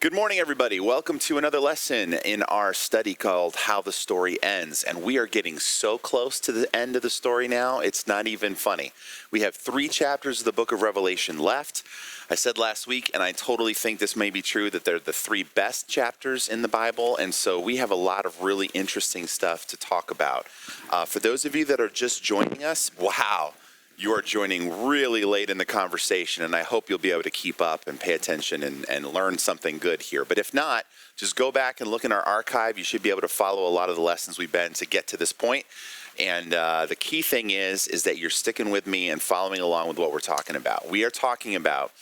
Good morning, everybody. Welcome to another lesson in our study called How the Story Ends. And we are getting so close to the end of the story now, it's not even funny. We have 3 chapters of the book of Revelation left. I said last week, and I totally think this may be true, that they're the 3 best chapters in the Bible. And so we have a lot of really interesting stuff to talk about. For those of you that are just joining us, wow. You are joining really late in the conversation, and I hope you'll be able to keep up and pay attention and learn something good here. But if not, just go back and look in our archive. You should be able to follow a lot of the lessons we've been to get to this point. And the key thing is that you're sticking with me and following along with what we're talking about. We are talking about,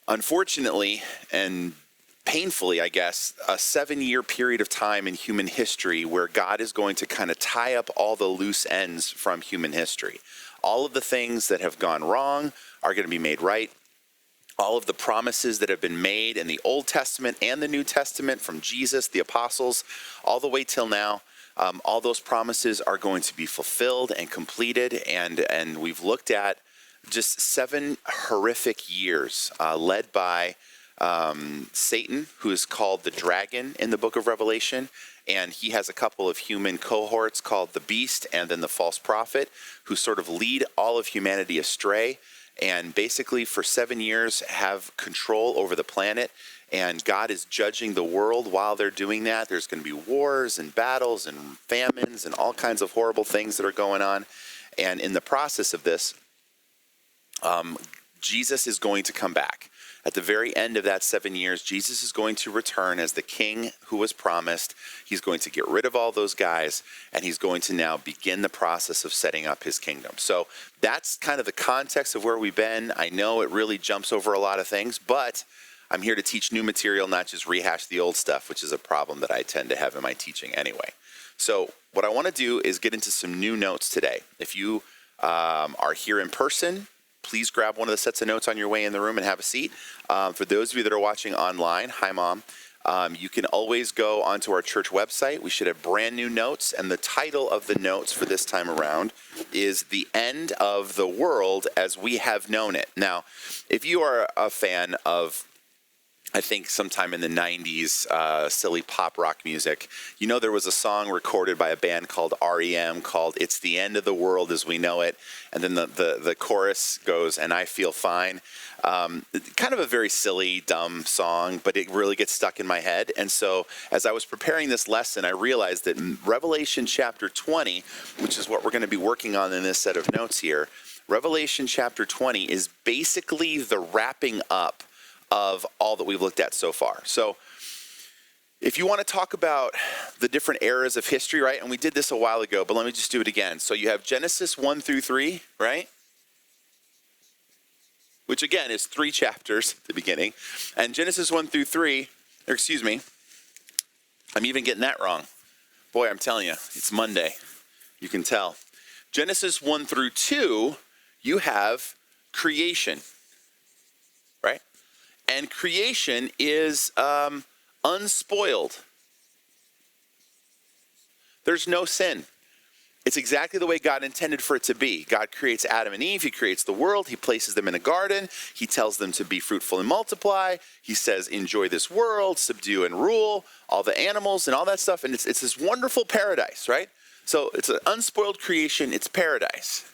unfortunately and painfully, I guess, a 7-year period of time in human history where God is going to kind of tie up all the loose ends from human history. All of the things that have gone wrong are going to be made right. All of the promises that have been made in the Old Testament and the New Testament from Jesus, the apostles, all the way till now, all those promises are going to be fulfilled and completed. And we've looked at just 7 horrific years led by Satan, who is called the dragon in the book of Revelation. And he has a couple of human cohorts called the beast and then the false prophet, who sort of lead all of humanity astray and basically for 7 years have control over the planet. And God is judging the world while they're doing that. There's going to be wars and battles and famines and all kinds of horrible things that are going on. And in the process of this, Jesus is going to come back. At the very end of that 7 years, Jesus is going to return as the king who was promised. He's going to get rid of all those guys, and he's going to now begin the process of setting up his kingdom. So that's kind of the context of where we've been. I know it really jumps over a lot of things, but I'm here to teach new material, not just rehash the old stuff, which is a problem that I tend to have in my teaching anyway. So what I want to do is get into some new notes today. If you are here in person, please grab one of the sets of notes on your way in the room and have a seat. For those of you that are watching online, hi, Mom. You can always go onto our church website. We should have brand new notes, and the title of the notes for this time around is The End of the World as We Have Known It. Now, if you are a fan of, I think sometime in the 90s, silly pop rock music, you know there was a song recorded by a band called REM called It's the End of the World as We Know It, and then the chorus goes, and I feel fine. Kind of a very silly, dumb song, but it really gets stuck in my head. And so as I was preparing this lesson, I realized that Revelation chapter 20, which is what we're going to be working on in this set of notes here, Revelation chapter 20 is basically the wrapping up of all that we've looked at so far. So if you want to talk about the different eras of history, right? And we did this a while ago, but let me just do it again. So you have Genesis 1 through 3, right? Which again is 3 chapters at the beginning. And Genesis 1 through 3, or excuse me, I'm even getting that wrong. Boy, I'm telling you, it's Monday. You can tell. Genesis 1 through 2, you have creation, right? And creation is unspoiled. There's no sin. It's exactly the way God intended for it to be. God creates Adam and Eve. He creates the world. He places them in a garden. He tells them to be fruitful and multiply. He says, enjoy this world, subdue and rule, all the animals and all that stuff. And it's this wonderful paradise, right? So it's an unspoiled creation. It's paradise.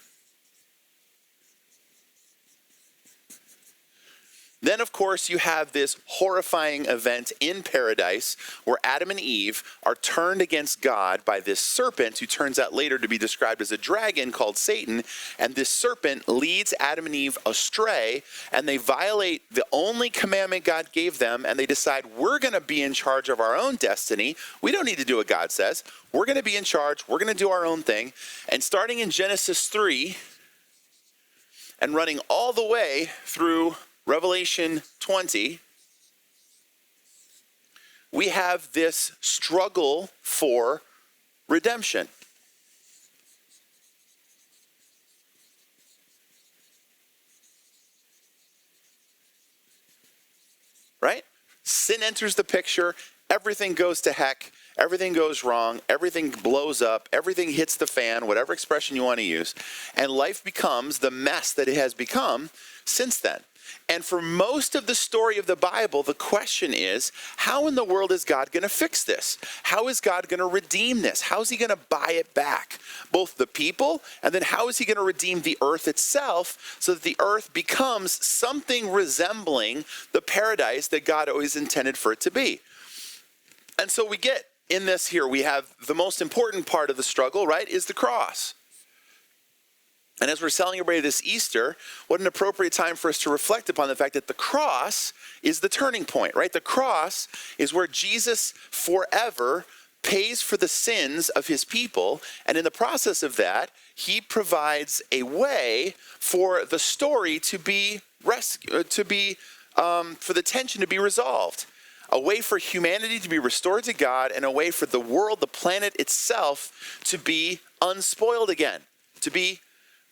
Then, of course, you have this horrifying event in paradise where Adam and Eve are turned against God by this serpent who turns out later to be described as a dragon called Satan. And this serpent leads Adam and Eve astray, and they violate the only commandment God gave them, and they decide we're going to be in charge of our own destiny. We don't need to do what God says. We're going to be in charge. We're going to do our own thing. And starting in Genesis 3 and running all the way through Revelation 20, we have this struggle for redemption. Right? Sin enters the picture, everything goes to heck, everything goes wrong, everything blows up, everything hits the fan, whatever expression you want to use, and life becomes the mess that it has become since then. And for most of the story of the Bible, the question is, how in the world is God going to fix this? How is God going to redeem this? How is he going to buy it back? Both the people, and then how is he going to redeem the earth itself so that the earth becomes something resembling the paradise that God always intended for it to be? And so we get in this here, we have the most important part of the struggle, right, is the cross. And as we're celebrating this Easter, what an appropriate time for us to reflect upon the fact that the cross is the turning point, right? The cross is where Jesus forever pays for the sins of his people. And in the process of that, he provides a way for the story to be for the tension to be resolved. A way for humanity to be restored to God, and a way for the world, the planet itself, to be unspoiled again, to be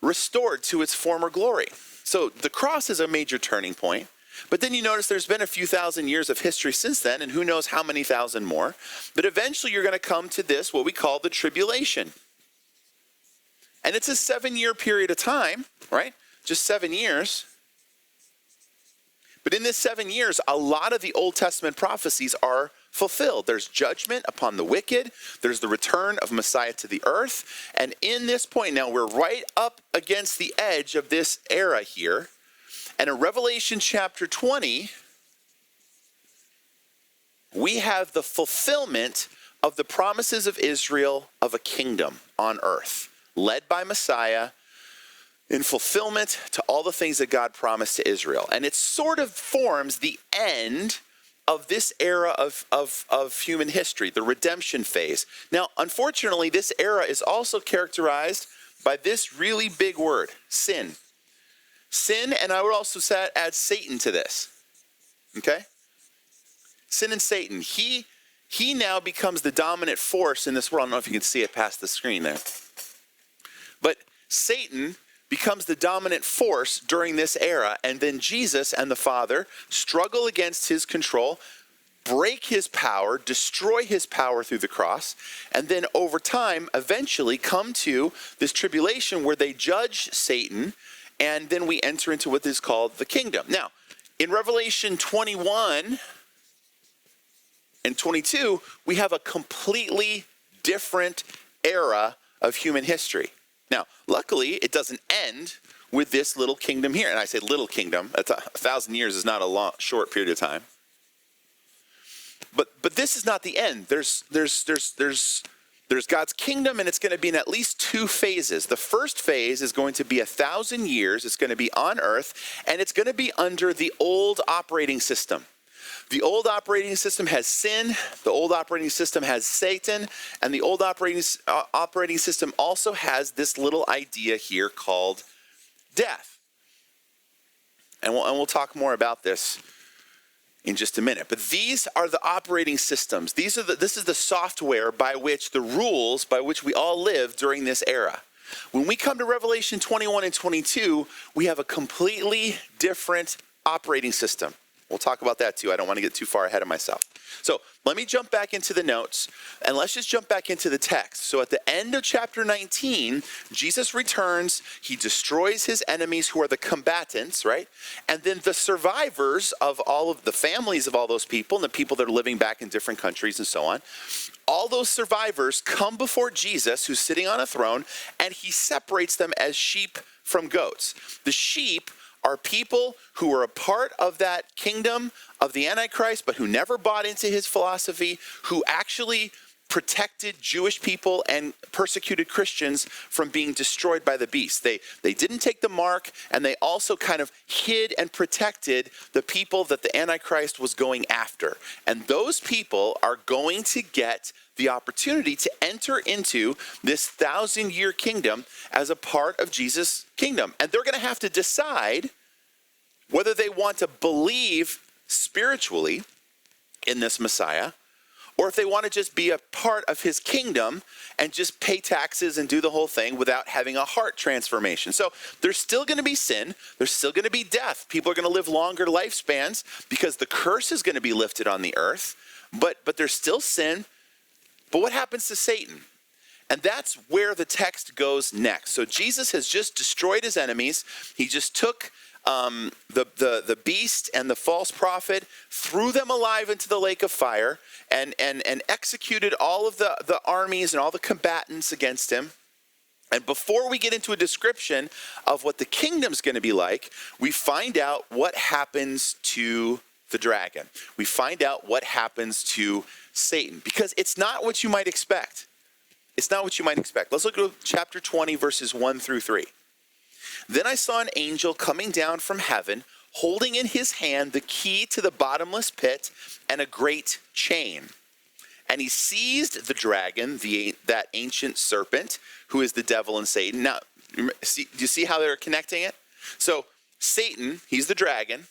restored to its former glory. So the cross is a major turning point. But then you notice there's been a few thousand years of history since then, and who knows how many thousand more. But eventually you're going to come to this, what we call the tribulation. And it's a 7-year period of time, right? Just 7 years. But in this 7 years, a lot of the Old Testament prophecies are fulfilled. There's judgment upon the wicked. There's the return of Messiah to the earth. And in this point now, we're right up against the edge of this era here. And in Revelation chapter 20, we have the fulfillment of the promises of Israel of a kingdom on earth, led by Messiah, in fulfillment to all the things that God promised to Israel. And it sort of forms the end of this era of human history, the redemption phase. Now, unfortunately, this era is also characterized by this really big word, sin. Sin, and I would also add Satan to this, okay? Sin and Satan. He now becomes the dominant force in this world. I don't know if you can see it past the screen there. But Satan becomes the dominant force during this era, and then Jesus and the Father struggle against his control, break his power, destroy his power through the cross, and then over time eventually come to this tribulation where they judge Satan, and then we enter into what is called the kingdom. Now, in Revelation 21 and 22, we have a completely different era of human history. Now, luckily, it doesn't end with this little kingdom here. And I say little kingdom. That's 1,000 years is not a short period of time. But this is not the end. There's God's kingdom, and it's going to be in at least 2 phases. The first phase is going to be 1,000 years. It's going to be on earth, and it's going to be under the old operating system. The old operating system has sin, the old operating system has Satan, and the old operating system also has this little idea here called death. And we'll talk more about this in just a minute. But these are the operating systems. This is the software by which the rules by which we all live during this era. When we come to Revelation 21 and 22, we have a completely different operating system. We'll talk about that too. I don't want to get too far ahead of myself. So let me jump back into the notes, and let's just jump back into the text. So at the end of chapter 19, Jesus returns. He destroys his enemies who are the combatants, right? And then the survivors of all of the families of all those people and the people that are living back in different countries and so on, all those survivors come before Jesus, who's sitting on a throne, and he separates them as sheep from goats. The sheep are people who are a part of that kingdom of the Antichrist, but who never bought into his philosophy, who actually protected Jewish people and persecuted Christians from being destroyed by the beast. They didn't take the mark, and they also kind of hid and protected the people that the Antichrist was going after. And those people are going to get the opportunity to enter into this 1,000-year kingdom as a part of Jesus' kingdom. And they're going to have to decide whether they want to believe spiritually in this Messiah, or if they want to just be a part of his kingdom and just pay taxes and do the whole thing without having a heart transformation. So there's still going to be sin. There's still going to be death. People are going to live longer lifespans because the curse is going to be lifted on the earth. But there's still sin. But what happens to Satan? And that's where the text goes next. So Jesus has just destroyed his enemies. He just took the beast and the false prophet, threw them alive into the lake of fire, and executed all of the armies and all the combatants against him. And before we get into a description of what the kingdom's going to be like, we find out what happens to the dragon. We find out what happens to Satan, because it's not what you might expect. It's not what you might expect. Let's look at chapter 20, verses 1 through 3. Then I saw an angel coming down from heaven, holding in his hand the key to the bottomless pit and a great chain. And he seized the dragon, that ancient serpent, who is the devil and Satan. Now, do you see how they're connecting it? So Satan, he's the dragon.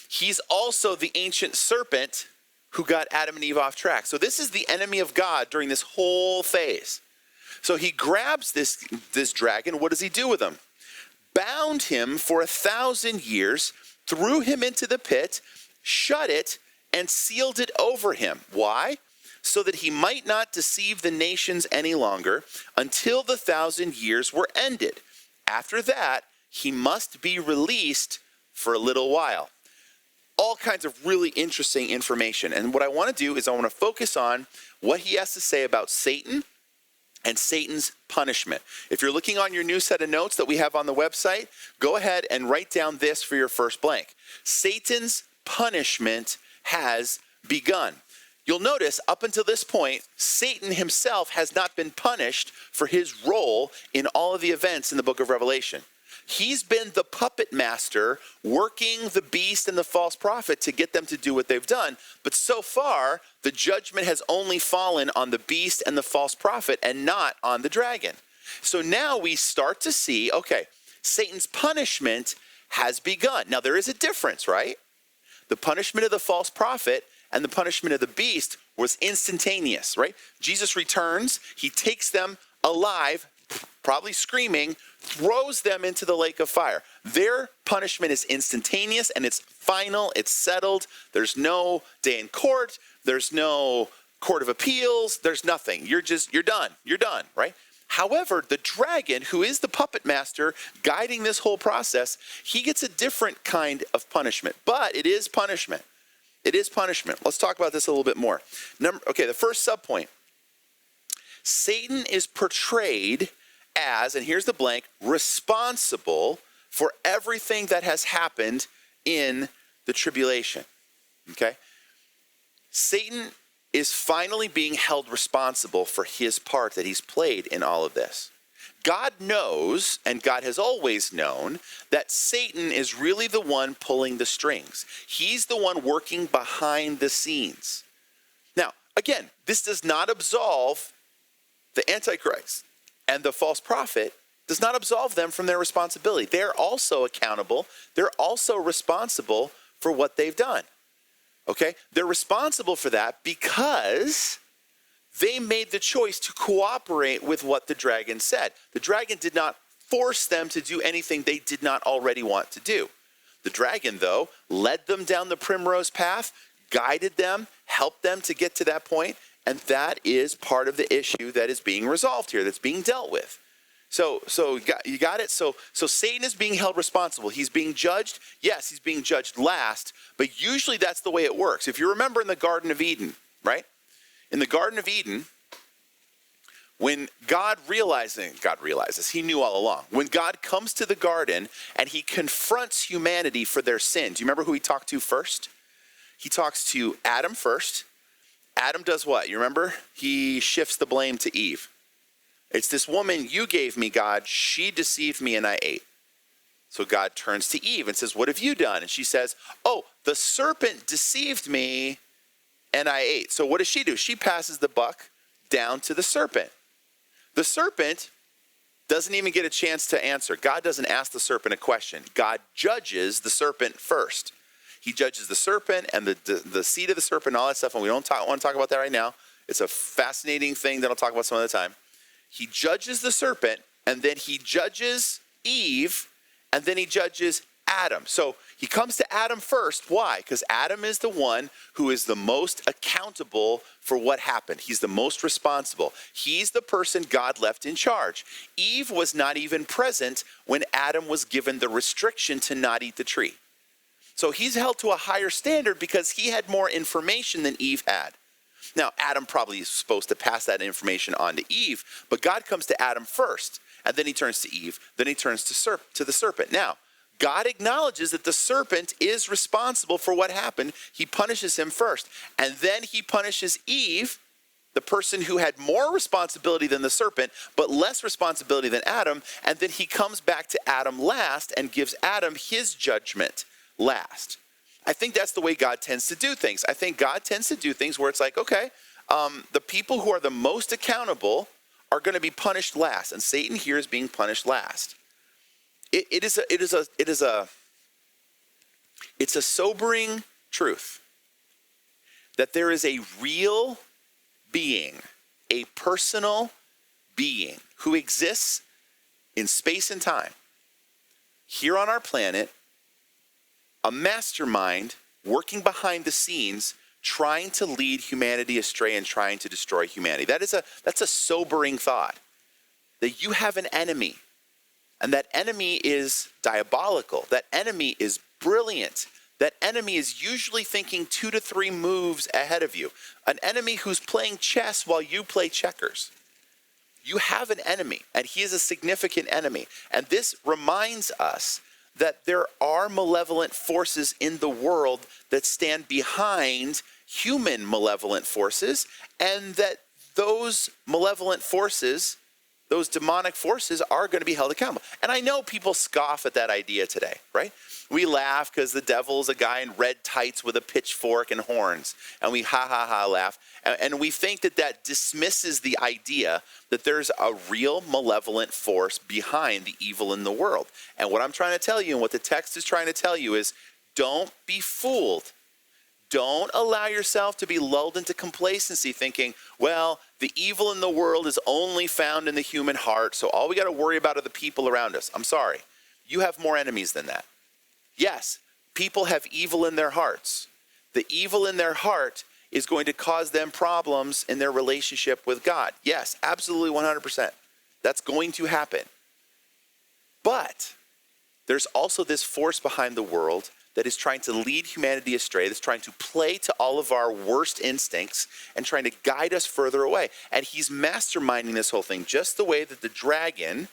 He's also the ancient serpent who got Adam and Eve off track. So this is the enemy of God during this whole phase. So he grabs this dragon. What does he do with him? Bound him for 1,000 years, threw him into the pit, shut it, and sealed it over him. Why? So that he might not deceive the nations any longer until the 1,000 years were ended. After that, he must be released for a little while. All kinds of really interesting information. And what I want to do is I want to focus on what he has to say about Satan and Satan's punishment. If you're looking on your new set of notes that we have on the website, go ahead and write down this for your first blank. Satan's punishment has begun. You'll notice up until this point, Satan himself has not been punished for his role in all of the events in the book of Revelation. He's been the puppet master working the beast and the false prophet to get them to do what they've done. But so far, the judgment has only fallen on the beast and the false prophet and not on the dragon. So now we start to see, okay, Satan's punishment has begun. Now there is a difference, right? The punishment of the false prophet and the punishment of the beast was instantaneous, right? Jesus returns, he takes them alive, probably screaming, throws them into the lake of fire. Their punishment is instantaneous and it's final, it's settled. There's no day in court, there's no court of appeals, there's nothing. You're done, right? However, the dragon, who is the puppet master guiding this whole process, he gets a different kind of punishment, but it is punishment. It is punishment. Let's talk about this a little bit more. The first subpoint. Satan is portrayed as, and here's the blank, responsible for everything that has happened in the tribulation. Okay? Satan is finally being held responsible for his part that he's played in all of this. God knows, and God has always known, that Satan is really the one pulling the strings. He's the one working behind the scenes. Now, again, this does not absolve the Antichrist and the false prophet, does not absolve them from their responsibility. They're also accountable. They're also responsible for what they've done. Okay? They're responsible for that because they made the choice to cooperate with what the dragon said. The dragon did not force them to do anything they did not already want to do. The dragon, though, led them down the primrose path, guided them, helped them to get to that point, and that is part of the issue that is being resolved here, that's being dealt with. So you got it? So Satan is being held responsible. He's being judged. Yes, he's being judged last, but usually that's the way it works. If you remember in the Garden of Eden, right? In the Garden of Eden, when God realizes, he knew all along. When God comes to the garden and he confronts humanity for their sin, do you remember who he talked to first? He talks to Adam first. Adam does what? You remember? He shifts the blame to Eve. It's this woman you gave me, God. She deceived me and I ate. So God turns to Eve and says, what have you done? And she says, oh, the serpent deceived me and I ate. So what does she do? She passes the buck down to the serpent. The serpent doesn't even get a chance to answer. God doesn't ask the serpent a question. God judges the serpent first. He judges the serpent and the seed of the serpent and all that stuff, and we don't want to talk about that right now. It's a fascinating thing that I'll talk about some other time. He judges the serpent, and then he judges Eve, and then he judges Adam. So he comes to Adam first. Why? Because Adam is the one who is the most accountable for what happened. He's the most responsible. He's the person God left in charge. Eve was not even present when Adam was given the restriction to not eat the tree. So he's held to a higher standard because he had more information than Eve had. Now, Adam probably is supposed to pass that information on to Eve, but God comes to Adam first, and then he turns to Eve, then he turns to the serpent. Now, God acknowledges that the serpent is responsible for what happened. He punishes him first, and then he punishes Eve, the person who had more responsibility than the serpent, but less responsibility than Adam, and then he comes back to Adam last and gives Adam his judgment last. I think that's the way God tends to do things. I think God tends to do things where it's like, okay, the people who are the most accountable are going to be punished last, and Satan here is being punished last. It's a sobering truth that there is a real being, a personal being who exists in space and time here on our planet, a mastermind working behind the scenes trying to lead humanity astray and trying to destroy humanity. That's a sobering thought, that you have an enemy, and that enemy is diabolical. That enemy is brilliant. That enemy is usually thinking 2 to 3 moves ahead of you. An enemy who's playing chess while you play checkers. You have an enemy, and he is a significant enemy. And this reminds us that there are malevolent forces in the world that stand behind human malevolent forces, and that those malevolent forces, those demonic forces, are going to be held accountable. And I know people scoff at that idea today, right? We laugh because the devil's a guy in red tights with a pitchfork and horns, and we laugh. And we think that dismisses the idea that there's a real malevolent force behind the evil in the world. And what I'm trying to tell you, and what the text is trying to tell you, is don't be fooled. Don't allow yourself to be lulled into complacency thinking, well, the evil in the world is only found in the human heart, so all we got to worry about are the people around us. I'm sorry. You have more enemies than that. Yes, people have evil in their hearts. The evil in their heart is going to cause them problems in their relationship with God. Yes, absolutely 100%. That's going to happen. But there's also this force behind the world that is trying to lead humanity astray, that's trying to play to all of our worst instincts and trying to guide us further away. And he's masterminding this whole thing just the way that the dragon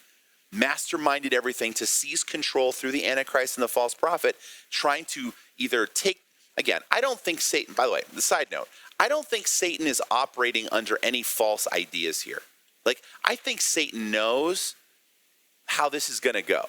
masterminded everything to seize control through the Antichrist and the false prophet, trying to either take, again, I don't think Satan, by the way, the side note, I don't think Satan is operating under any false ideas here. Like, I think Satan knows how this is going to go.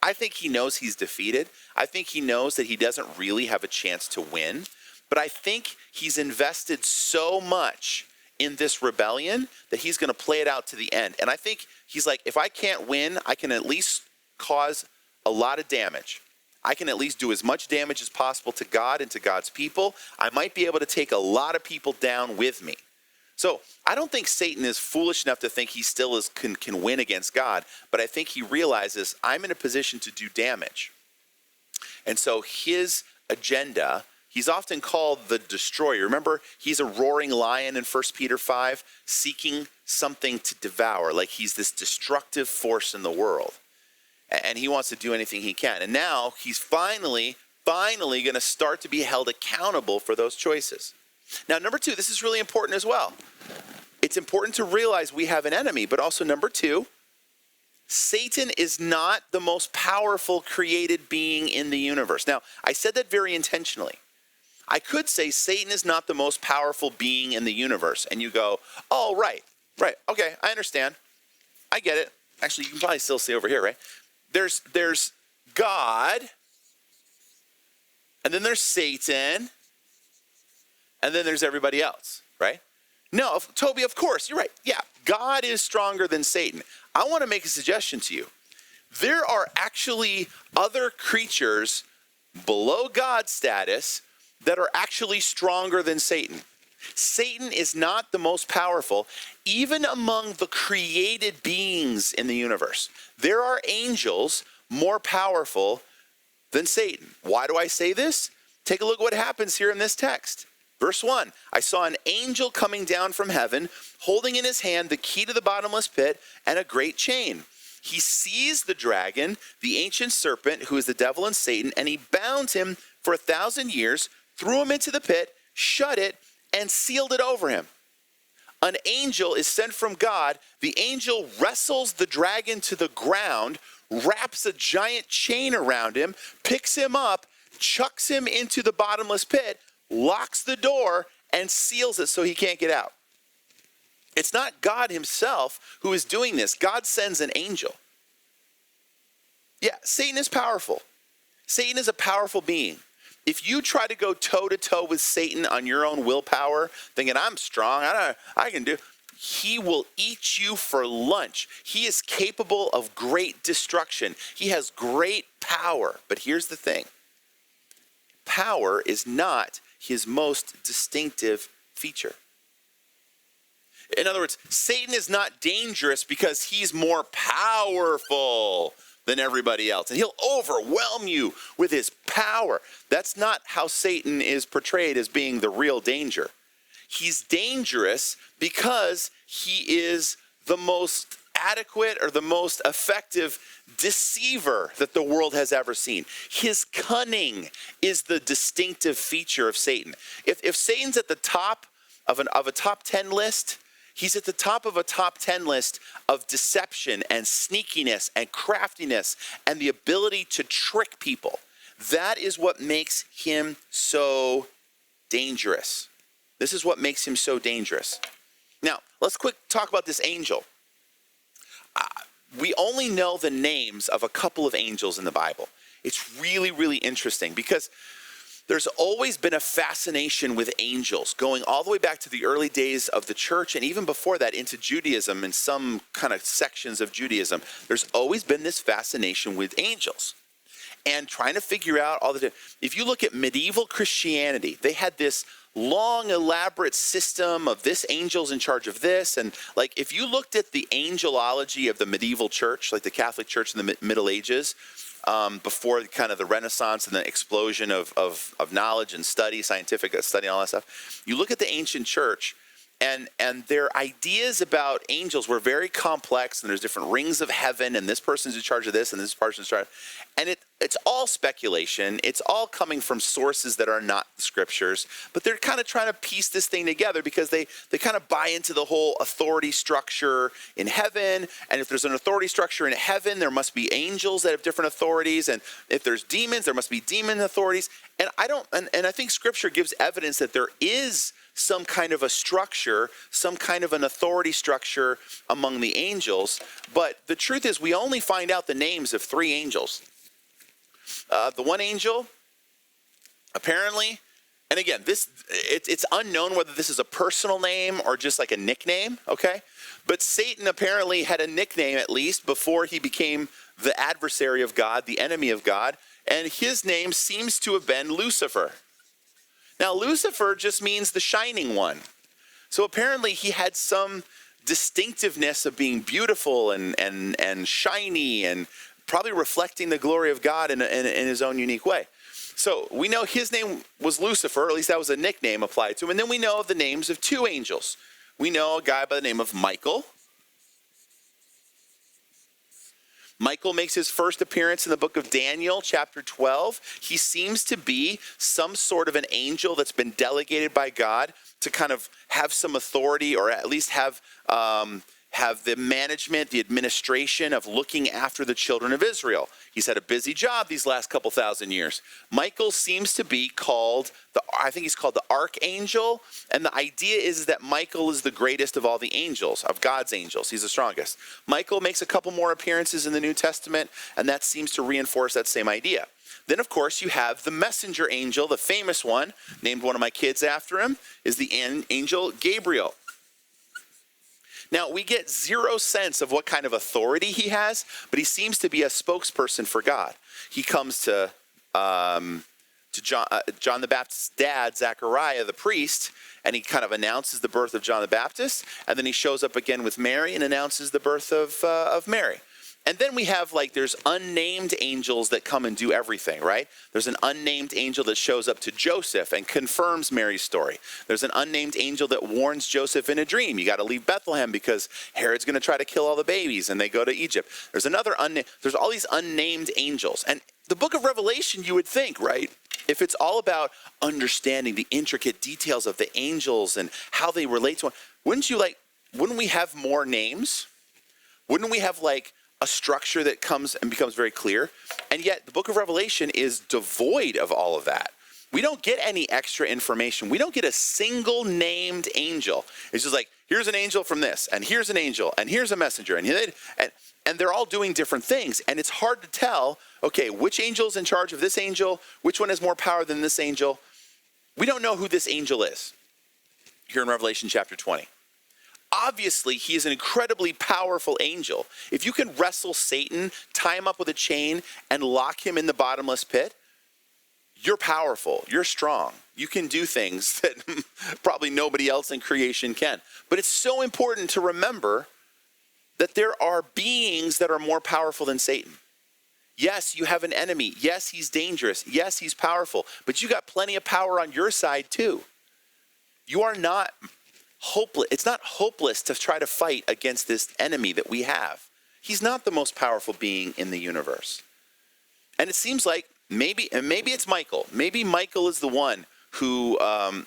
I think he knows he's defeated. I think he knows that he doesn't really have a chance to win. But I think he's invested so much in this rebellion that he's going to play it out to the end. And I think he's like, if I can't win, I can at least cause a lot of damage. I can at least do as much damage as possible to God and to God's people. I might be able to take a lot of people down with me. So I don't think Satan is foolish enough to think he still can win against God, but I think he realizes I'm in a position to do damage. And so his agenda, he's often called the destroyer. Remember, he's a roaring lion in 1 Peter 5, seeking something to devour, like he's this destructive force in the world. And he wants to do anything he can. And now he's finally going to start to be held accountable for those choices. Now, number 2, this is really important as well. It's important to realize we have an enemy, but also number 2, Satan is not the most powerful created being in the universe. Now, I said that very intentionally. I could say Satan is not the most powerful being in the universe, and you go, oh, right, okay, I understand. I get it. Actually, you can probably still see over here, right? There's God, and then there's Satan, and then there's everybody else, right? No, Toby, of course, you're right. Yeah, God is stronger than Satan. I want to make a suggestion to you. There are actually other creatures below God's status that are actually stronger than Satan. Satan is not the most powerful, even among the created beings in the universe. There are angels more powerful than Satan. Why do I say this? Take a look at what happens here in this text. Verse 1, I saw an angel coming down from heaven, holding in his hand the key to the bottomless pit and a great chain. He seized the dragon, the ancient serpent, who is the devil and Satan, and he bound him for 1,000 years, threw him into the pit, shut it, and sealed it over him. An angel is sent from God. The angel wrestles the dragon to the ground, wraps a giant chain around him, picks him up, chucks him into the bottomless pit, locks the door, and seals it so he can't get out. It's not God himself who is doing this. God sends an angel. Yeah, Satan is powerful. Satan is a powerful being. If you try to go toe-to-toe with Satan on your own willpower, thinking, I'm strong, I can do, he will eat you for lunch. He is capable of great destruction. He has great power. But here's the thing. Power is not his most distinctive feature. In other words, Satan is not dangerous because he's more powerful than everybody else, and he'll overwhelm you with his power. That's not how Satan is portrayed as being the real danger. He's dangerous because he is the most adequate or the most effective deceiver that the world has ever seen. His cunning is the distinctive feature of Satan. If Satan's at the top of a top 10 list, he's at the top of a top 10 list of deception and sneakiness and craftiness and the ability to trick people. That is what makes him so dangerous. This is what makes him so dangerous. Now, let's quick talk about this angel. We only know the names of a couple of angels in the Bible. It's really, really interesting because there's always been a fascination with angels going all the way back to the early days of the church and even before that into Judaism and some kind of sections of Judaism. There's always been this fascination with angels and trying to figure out if you look at medieval Christianity, they had this long, elaborate system of this angel's in charge of this. And like, if you looked at the angelology of the medieval church, like the Catholic Church in the Middle Ages, before kind of the Renaissance and the explosion of knowledge and study, scientific study, and all that stuff, you look at the ancient church, and their ideas about angels were very complex, and there's different rings of heaven, and this person's in charge of this, and this person's in charge. And it's all speculation. It's all coming from sources that are not the scriptures, but they're kind of trying to piece this thing together because they kind of buy into the whole authority structure in heaven. And if there's an authority structure in heaven, there must be angels that have different authorities. And if there's demons, there must be demon authorities. And I think scripture gives evidence that there is some kind of a structure, some kind of an authority structure among the angels. But the truth is, we only find out the names of 3 angels. The one angel, apparently, and again, it's unknown whether this is a personal name or just like a nickname, okay? But Satan apparently had a nickname, at least, before he became the adversary of God, the enemy of God, and his name seems to have been Lucifer. Now, Lucifer just means the shining one. So apparently he had some distinctiveness of being beautiful and shiny and probably reflecting the glory of God in his own unique way. So we know his name was Lucifer, or at least that was a nickname applied to him. And then we know the names of 2 angels. We know a guy by the name of Michael. Michael makes his first appearance in the book of Daniel, chapter 12. He seems to be some sort of an angel that's been delegated by God to kind of have some authority, or at least have the management, the administration of looking after the children of Israel. He's had a busy job these last couple thousand years. Michael seems to be called, I think he's called the archangel, and the idea is that Michael is the greatest of all the angels, of God's angels. He's the strongest. Michael makes a couple more appearances in the New Testament, and that seems to reinforce that same idea. Then, of course, you have the messenger angel, the famous one, named one of my kids after him, is the angel Gabriel. Now, we get 0 sense of what kind of authority he has, but he seems to be a spokesperson for God. He comes to John the Baptist's dad, Zechariah, the priest, and he kind of announces the birth of John the Baptist, and then he shows up again with Mary and announces the birth of Mary. And then we have there's unnamed angels that come and do everything, right? There's an unnamed angel that shows up to Joseph and confirms Mary's story. There's an unnamed angel that warns Joseph in a dream. You got to leave Bethlehem because Herod's going to try to kill all the babies, and they go to Egypt. There's there's all these unnamed angels. And the book of Revelation, you would think, right? If it's all about understanding the intricate details of the angels and how they relate to one, wouldn't we have more names? Wouldn't we have a structure that comes and becomes very clear? And yet the book of Revelation is devoid of all of that. We don't get any extra information. We don't get a single named angel. It's just here's an angel from this, and here's an angel, and here's a messenger, and they're all doing different things. And it's hard to tell, okay, which angel is in charge of this angel? Which one has more power than this angel? We don't know who this angel is here in Revelation chapter 20. Obviously, he is an incredibly powerful angel. If you can wrestle Satan, tie him up with a chain, and lock him in the bottomless pit, you're powerful, you're strong. You can do things that probably nobody else in creation can. But it's so important to remember that there are beings that are more powerful than Satan. Yes, you have an enemy. Yes, he's dangerous. Yes, he's powerful. But you got plenty of power on your side too. You are not hopeless. It's not hopeless to try to fight against this enemy that we have. He's not the most powerful being in the universe. And it seems like maybe it's Michael. Maybe Michael is the one who,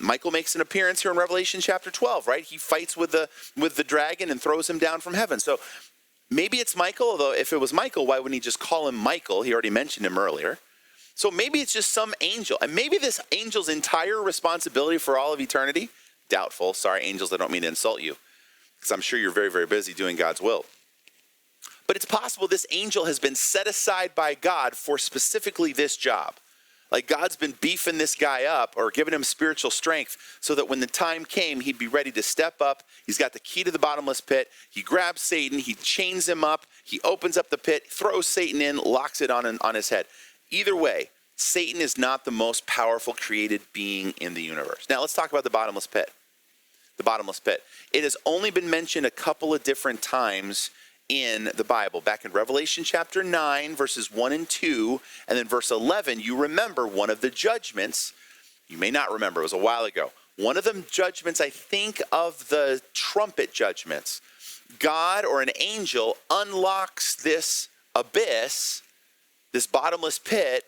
Michael makes an appearance here in Revelation chapter 12, right? He fights with the dragon and throws him down from heaven. So maybe it's Michael, although if it was Michael, why wouldn't he just call him Michael? He already mentioned him earlier. So maybe it's just some angel. And maybe this angel's entire responsibility for all of eternity, doubtful. Sorry, angels, I don't mean to insult you, because I'm sure you're very, very busy doing God's will. But it's possible this angel has been set aside by God for specifically this job. God's been beefing this guy up or giving him spiritual strength so that when the time came, he'd be ready to step up. He's got the key to the bottomless pit. He grabs Satan. He chains him up. He opens up the pit, throws Satan in, locks it on his head. Either way, Satan is not the most powerful created being in the universe. Now, let's talk about the bottomless pit. The bottomless pit. It has only been mentioned a couple of different times in the Bible. Back in Revelation chapter 9, verses 1 and 2, and then verse 11, you remember one of the judgments. You may not remember, it was a while ago. One of the judgments, I think of the trumpet judgments. God or an angel unlocks this abyss, this bottomless pit,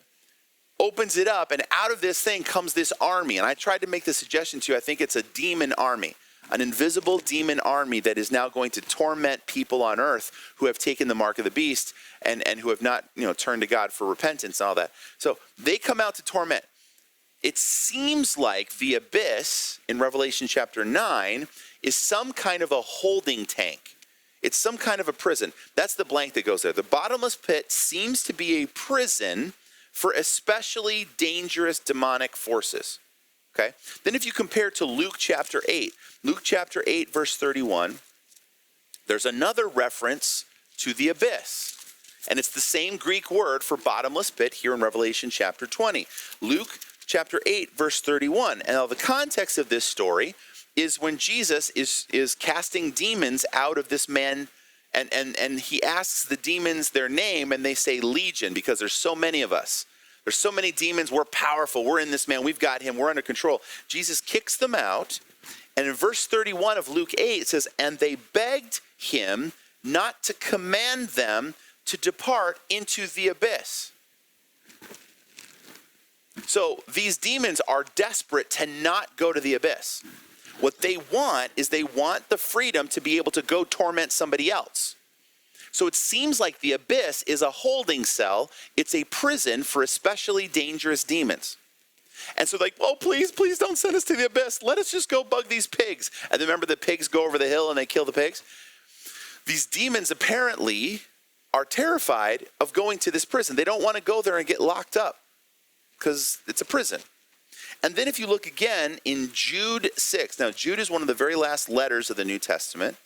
opens it up, and out of this thing comes this army. And I tried to make the suggestion to you, I think it's a demon army. An invisible demon army that is now going to torment people on earth who have taken the mark of the beast and who have not, turned to God for repentance and all that. So they come out to torment. It seems like the abyss in Revelation chapter 9 is some kind of a holding tank. It's some kind of a prison. That's the blank that goes there. The bottomless pit seems to be a prison for especially dangerous demonic forces. Okay? Then if you compare to Luke chapter 8 verse 31, there's another reference to the abyss. And it's the same Greek word for bottomless pit here in Revelation chapter 20. Luke chapter 8 verse 31. And now the context of this story is when Jesus is casting demons out of this man, and he asks the demons their name, and they say legion because there's so many of us. There's so many demons. We're powerful. We're in this man. We've got him. We're under control. Jesus kicks them out. And in verse 31 of Luke 8, it says, and they begged him not to command them to depart into the abyss. So these demons are desperate to not go to the abyss. What they want is they want the freedom to be able to go torment somebody else. So it seems like the abyss is a holding cell. It's a prison for especially dangerous demons. And so oh, please don't send us to the abyss. Let us just go bug these pigs. And remember the pigs go over the hill and they kill the pigs? These demons apparently are terrified of going to this prison. They don't want to go there and get locked up because it's a prison. And then if you look again in Jude 6. Now, Jude is one of the very last letters of the New Testament.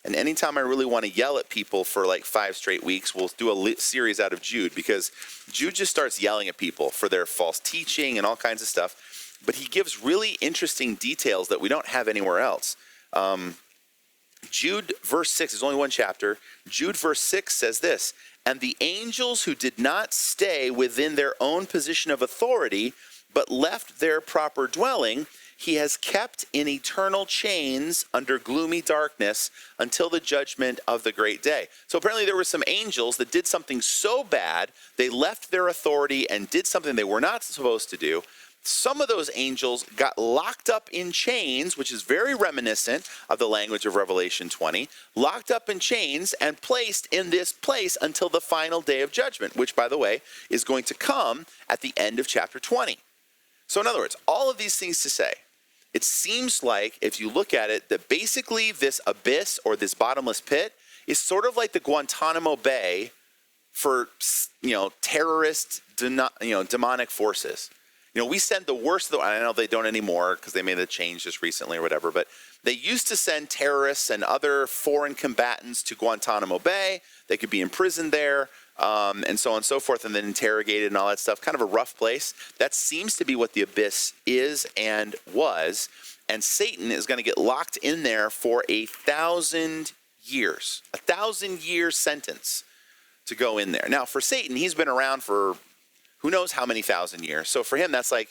And anytime I really want to yell at people for 5 straight weeks, we'll do a series out of Jude, because Jude just starts yelling at people for their false teaching and all kinds of stuff. But he gives really interesting details that we don't have anywhere else. Jude verse 6 is only one chapter. Jude verse 6 says this, and the angels who did not stay within their own position of authority, but left their proper dwelling, he has kept in eternal chains under gloomy darkness until the judgment of the great day. So apparently there were some angels that did something so bad, they left their authority and did something they were not supposed to do. Some of those angels got locked up in chains, which is very reminiscent of the language of Revelation 20, locked up in chains and placed in this place until the final day of judgment, which, by the way, is going to come at the end of chapter 20. So in other words, all of these things to say, it seems like, if you look at it, that basically this abyss or this bottomless pit is sort of like the Guantanamo Bay for, terrorist, demonic forces. We send the worst of the, I know they don't anymore because they made the change just recently or whatever, but they used to send terrorists and other foreign combatants to Guantanamo Bay. They could be imprisoned there, and so on and so forth, and then interrogated and all that stuff. Kind of a rough place. That seems to be what the abyss is and was, and Satan is going to get locked in there for 1,000 years. 1,000-year sentence to go in there. Now, for Satan, he's been around for who knows how many thousand years. So for him, that's like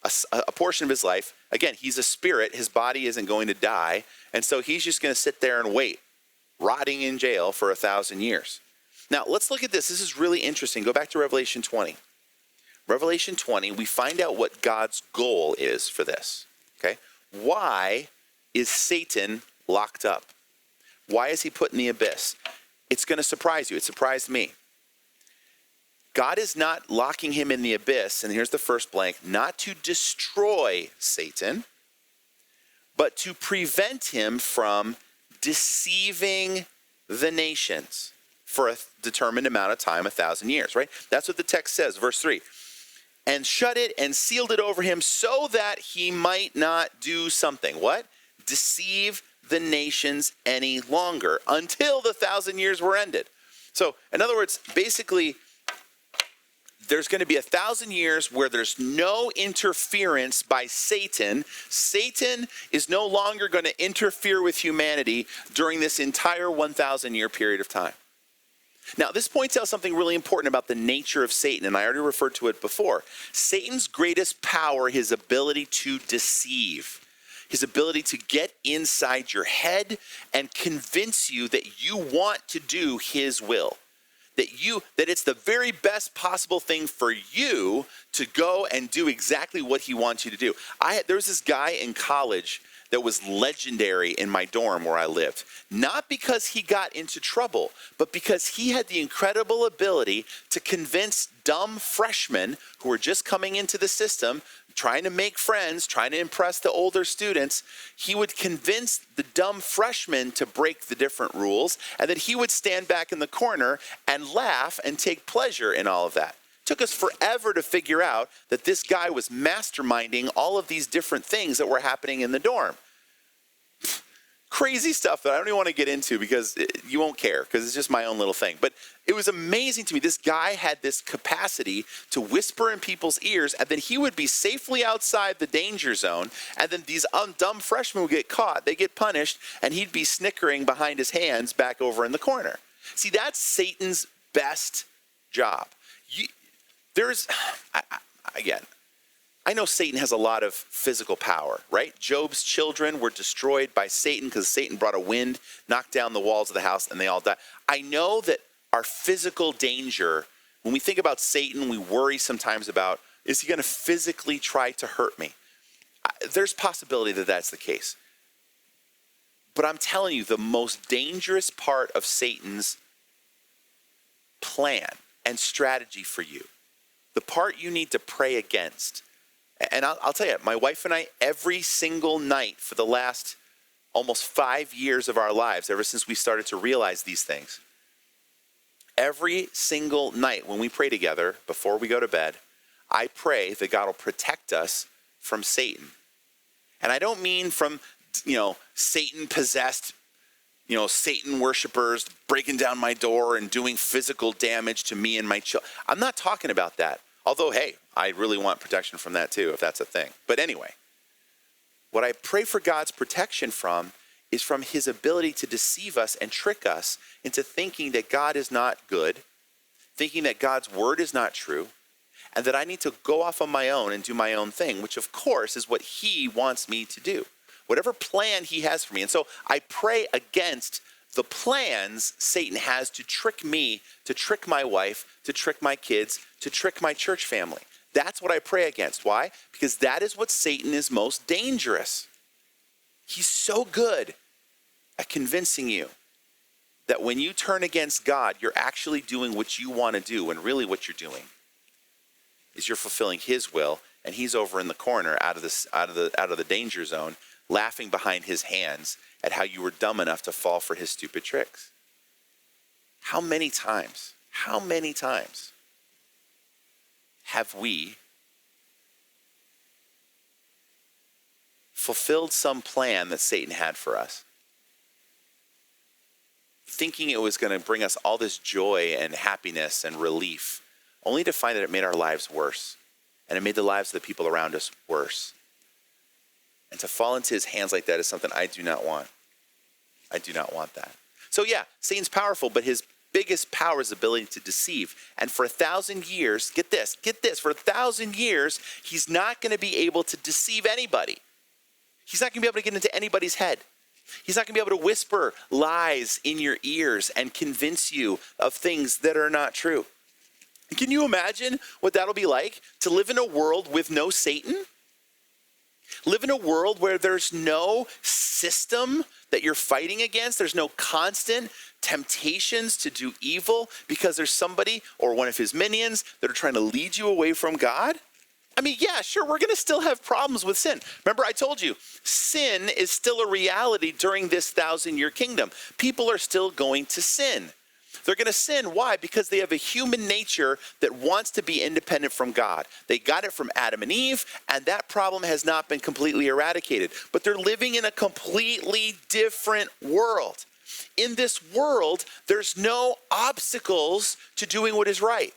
a portion of his life. Again, he's a spirit. His body isn't going to die. And so he's just going to sit there and wait, rotting in jail for 1,000 years. Now, let's look at this. This is really interesting. Go back to Revelation 20. Revelation 20, we find out what God's goal is for this. Okay? Why is Satan locked up? Why is he put in the abyss? It's going to surprise you. It surprised me. God is not locking him in the abyss, and here's the first blank, not to destroy Satan, but to prevent him from deceiving the nations for a determined amount of time, 1,000 years, right? That's what the text says, verse 3. And shut it and sealed it over him so that he might not do something. What? Deceive the nations any longer until the 1,000 years were ended. So, in other words, basically, there's going to be 1,000 years where there's no interference by Satan. Satan is no longer going to interfere with humanity during this entire 1,000-year period of time. Now, this points out something really important about the nature of Satan, and I already referred to it before. Satan's greatest power, his ability to deceive, his ability to get inside your head and convince you that you want to do his will. That it's the very best possible thing for you to go and do exactly what he wants you to do. There was this guy in college that was legendary in my dorm where I lived. Not because he got into trouble, but because he had the incredible ability to convince dumb freshmen who were just coming into the system, trying to make friends, trying to impress the older students. He would convince the dumb freshmen to break the different rules, and then he would stand back in the corner and laugh and take pleasure in all of that. It took us forever to figure out that this guy was masterminding all of these different things that were happening in the dorm. Crazy stuff that I don't even want to get into because you won't care because it's just my own little thing. But it was amazing to me. This guy had this capacity to whisper in people's ears, and then he would be safely outside the danger zone, and then these dumb freshmen would get caught. They get punished, and he'd be snickering behind his hands back over in the corner. See, that's Satan's best job. Again, I know Satan has a lot of physical power, right? Job's children were destroyed by Satan because Satan brought a wind, knocked down the walls of the house, and they all died. I know that our physical danger, when we think about Satan, we worry sometimes about, is he going to physically try to hurt me? There's possibility that that's the case. But I'm telling you, the most dangerous part of Satan's plan and strategy for you, the part you need to pray against. And I'll tell you, my wife and I, every single night for the last almost 5 years of our lives, ever since we started to realize these things, every single night when we pray together before we go to bed, I pray that God will protect us from Satan. And I don't mean from, Satan-possessed, Satan worshipers breaking down my door and doing physical damage to me and my children. I'm not talking about that. Although, hey, I really want protection from that too, if that's a thing. But anyway, what I pray for God's protection from is from his ability to deceive us and trick us into thinking that God is not good, thinking that God's word is not true, and that I need to go off on my own and do my own thing, which of course is what he wants me to do. Whatever plan he has for me. And so I pray against the plans Satan has to trick me, to trick my wife, to trick my kids, to trick my church family. That's what I pray against. Why? Because that is what Satan is most dangerous. He's so good at convincing you that when you turn against God, you're actually doing what you want to do, when really what you're doing is you're fulfilling his will, and he's over in the corner out of the danger zone, laughing behind his hands at how you were dumb enough to fall for his stupid tricks. How many times have we fulfilled some plan that Satan had for us, thinking it was going to bring us all this joy and happiness and relief, only to find that it made our lives worse, and it made the lives of the people around us worse? And to fall into his hands like that is something I do not want. I do not want that. So yeah, Satan's powerful, but his biggest power is the ability to deceive. And for 1,000 years, get this, for 1,000 years, he's not going to be able to deceive anybody. He's not going to be able to get into anybody's head. He's not going to be able to whisper lies in your ears and convince you of things that are not true. Can you imagine what that'll be like, to live in a world with no Satan? Live in a world where there's no system that you're fighting against. There's no constant temptations to do evil because there's somebody or one of his minions that are trying to lead you away from God. I mean, yeah, sure, we're going to still have problems with sin. Remember, I told you, sin is still a reality during this 1,000-year kingdom. People are still going to sin. They're going to sin. Why? Because they have a human nature that wants to be independent from God. They got it from Adam and Eve, and that problem has not been completely eradicated. But they're living in a completely different world. In this world, there's no obstacles to doing what is right.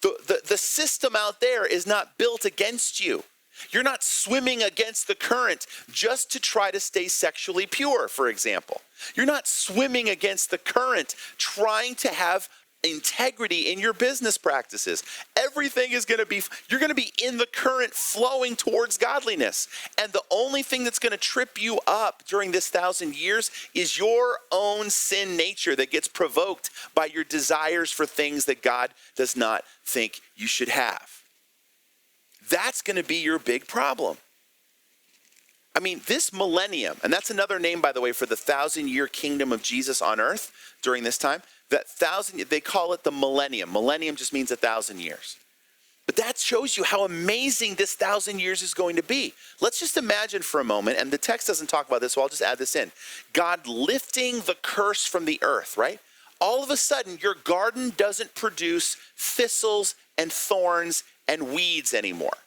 The system out there is not built against you. You're not swimming against the current just to try to stay sexually pure, for example. You're not swimming against the current trying to have integrity in your business practices. Everything is going to be, you're going to be in the current flowing towards godliness. And the only thing that's going to trip you up during this 1,000 years is your own sin nature that gets provoked by your desires for things that God does not think you should have. That's going to be your big problem. I mean, this millennium, and that's another name, by the way, for the 1,000-year kingdom of Jesus on earth during this time. That 1,000, they call it the millennium. Millennium just means 1,000 years. But that shows you how amazing this 1,000 years is going to be. Let's just imagine for a moment, and the text doesn't talk about this, so I'll just add this in. God lifting the curse from the earth, right? All of a sudden, your garden doesn't produce thistles and thorns and weeds anymore.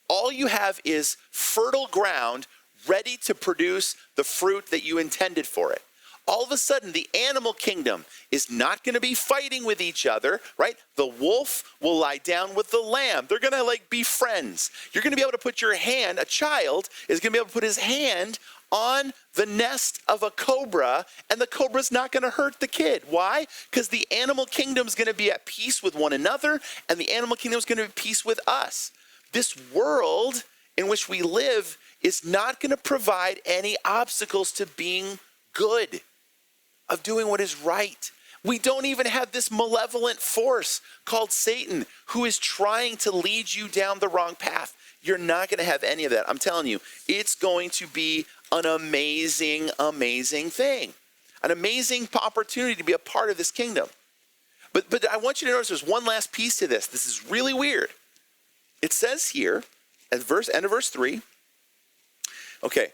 All you have is fertile ground ready to produce the fruit that you intended for it. All of a sudden, the animal kingdom is not going to be fighting with each other, right? The wolf will lie down with the lamb. They're going to be friends. You're going to be able to put your hand, a child is going to be able to put his hand on the nest of a cobra, and the cobra's not going to hurt the kid. Why? Because the animal kingdom is going to be at peace with one another, and the animal kingdom is going to be at peace with us. This world in which we live is not going to provide any obstacles to being good, of doing what is right. We don't even have this malevolent force called Satan who is trying to lead you down the wrong path. You're not going to have any of that. I'm telling you, it's going to be an amazing, amazing thing. An amazing opportunity to be a part of this kingdom. But I want you to notice there's one last piece to this. This is really weird. It says here, at end of verse 3, okay,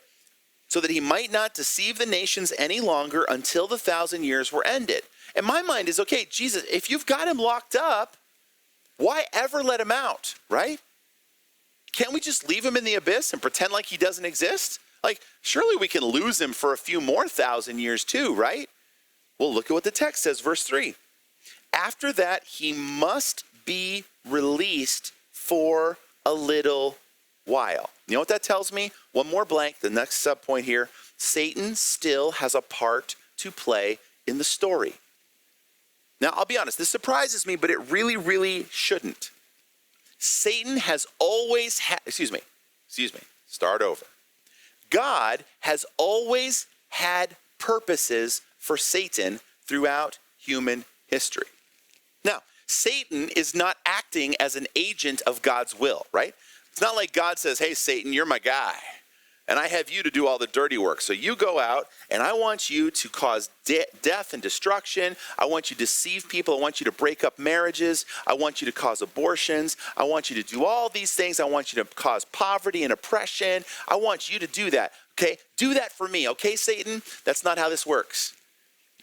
so that he might not deceive the nations any longer until the 1,000 years were ended. And my mind is, okay, Jesus, if you've got him locked up, why ever let him out, right? Can't we just leave him in the abyss and pretend like he doesn't exist? Surely we can lose him for a few more 1,000 years too, right? Well, look at what the text says, verse 3. After that, he must be released for a little while. You know what that tells me? One more blank, the next sub point here. Satan still has a part to play in the story. Now, I'll be honest, this surprises me, but it really, really shouldn't. Satan has always had, start over. God has always had purposes for Satan throughout human history. Now, Satan is not acting as an agent of God's will, right? It's not like God says, hey, Satan, you're my guy, and I have you to do all the dirty work. So you go out, and I want you to cause death and destruction. I want you to deceive people. I want you to break up marriages. I want you to cause abortions. I want you to do all these things. I want you to cause poverty and oppression. I want you to do that, okay? Do that for me, okay, Satan? That's not how this works.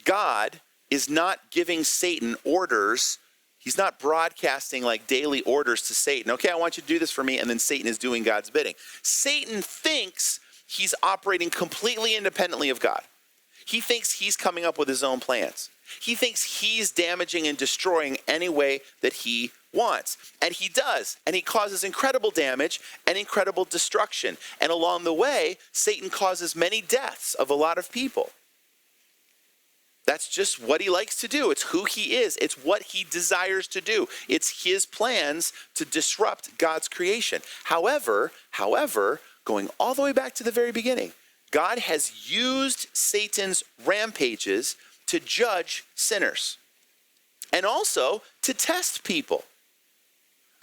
God is not giving Satan orders. He's not broadcasting like daily orders to Satan. Okay, I want you to do this for me, and then Satan is doing God's bidding. Satan thinks he's operating completely independently of God. He thinks he's coming up with his own plans. He thinks he's damaging and destroying any way that he wants. And he does. And he causes incredible damage and incredible destruction. And along the way, Satan causes many deaths of a lot of people. That's just what he likes to do. It's who he is. It's what he desires to do. It's his plans to disrupt God's creation. However, going all the way back to the very beginning, God has used Satan's rampages to judge sinners and also to test people.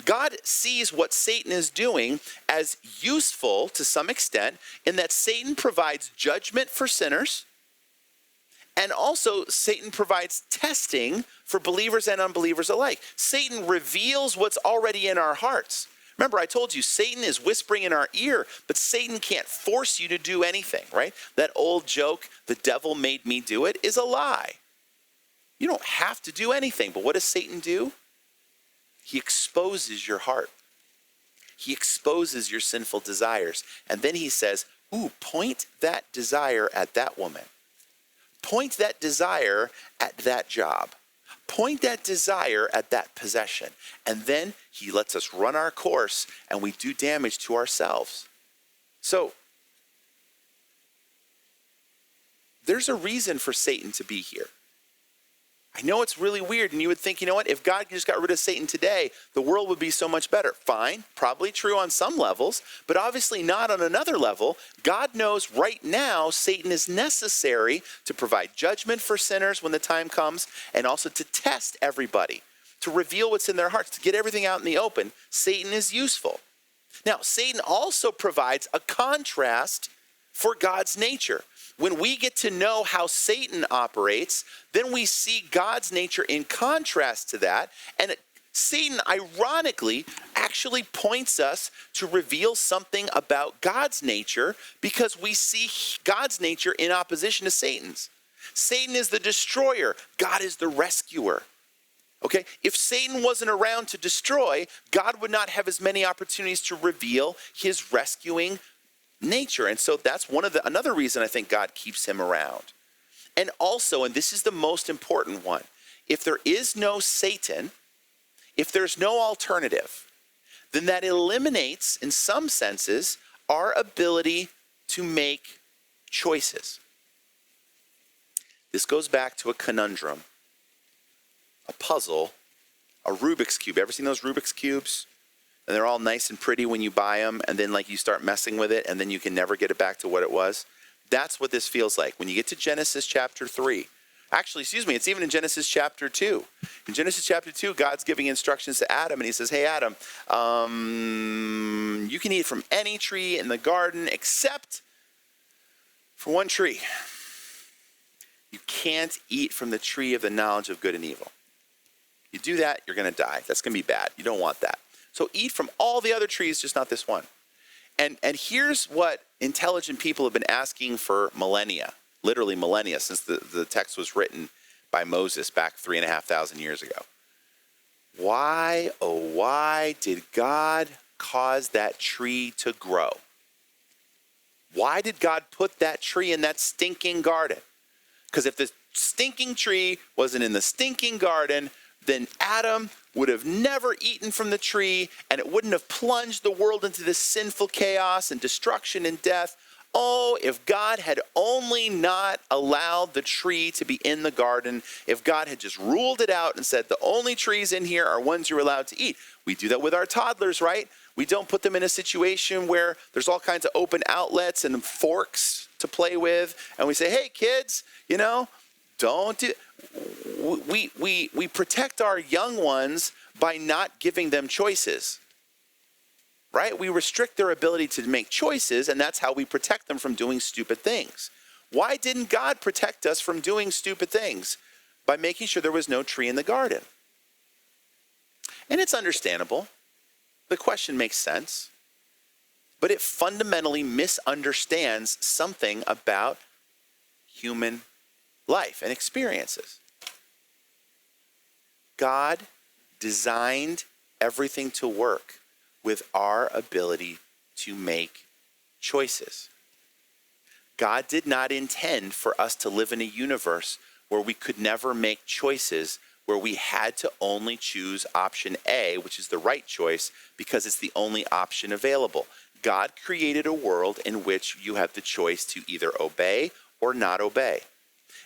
God sees what Satan is doing as useful to some extent in that Satan provides judgment for sinners. And also, Satan provides testing for believers and unbelievers alike. Satan reveals what's already in our hearts. Remember, I told you, Satan is whispering in our ear, but Satan can't force you to do anything, right? That old joke, the devil made me do it, is a lie. You don't have to do anything, but what does Satan do? He exposes your heart. He exposes your sinful desires. And then he says, point that desire at that woman. Point that desire at that job. Point that desire at that possession. And then he lets us run our course and we do damage to ourselves. So, there's a reason for Satan to be here. I know it's really weird, and you would think, you know what, if God just got rid of Satan today, the world would be so much better. Fine, probably true on some levels, but obviously not on another level. God knows right now Satan is necessary to provide judgment for sinners when the time comes, and also to test everybody, to reveal what's in their hearts, to get everything out in the open. Satan is useful. Now, Satan also provides a contrast for God's nature. When we get to know how Satan operates, then we see God's nature in contrast to that. And Satan, ironically, actually points us to reveal something about God's nature because we see God's nature in opposition to Satan's. Satan is the destroyer. God is the rescuer. Okay? If Satan wasn't around to destroy, God would not have as many opportunities to reveal his rescuing nature. And so that's another reason I think God keeps him around. And also, and this is the most important one, if there is no Satan, if there's no alternative, then that eliminates, in some senses, our ability to make choices. This goes back to a conundrum, a puzzle, a Rubik's Cube. Ever seen those Rubik's Cubes? And they're all nice and pretty when you buy them, and then you start messing with it, and then you can never get it back to what it was. That's what this feels like. When you get to Genesis chapter 3, actually, it's even in Genesis chapter 2. In Genesis chapter 2, God's giving instructions to Adam, and he says, hey, Adam, you can eat from any tree in the garden except for one tree. You can't eat from the tree of the knowledge of good and evil. You do that, you're going to die. That's going to be bad. You don't want that. So eat from all the other trees, just not this one. And here's what intelligent people have been asking for millennia, literally millennia, since the text was written by Moses back 3,500 years ago. Why, oh why did God cause that tree to grow? Why did God put that tree in that stinking garden? Because if the stinking tree wasn't in the stinking garden, then Adam would have never eaten from the tree, and it wouldn't have plunged the world into this sinful chaos and destruction and death. Oh, if God had only not allowed the tree to be in the garden, if God had just ruled it out and said the only trees in here are ones you're allowed to eat. We do that with our toddlers, right? We don't put them in a situation where there's all kinds of open outlets and forks to play with. And we say, hey, kids, don't do. We protect our young ones by not giving them choices. Right? We restrict their ability to make choices, and that's how we protect them from doing stupid things. Why didn't God protect us from doing stupid things? By making sure there was no tree in the garden. And it's understandable. The question makes sense. But it fundamentally misunderstands something about human life and experiences. God designed everything to work with our ability to make choices. God did not intend for us to live in a universe where we could never make choices, where we had to only choose option A, which is the right choice, because it's the only option available. God created a world in which you have the choice to either obey or not obey.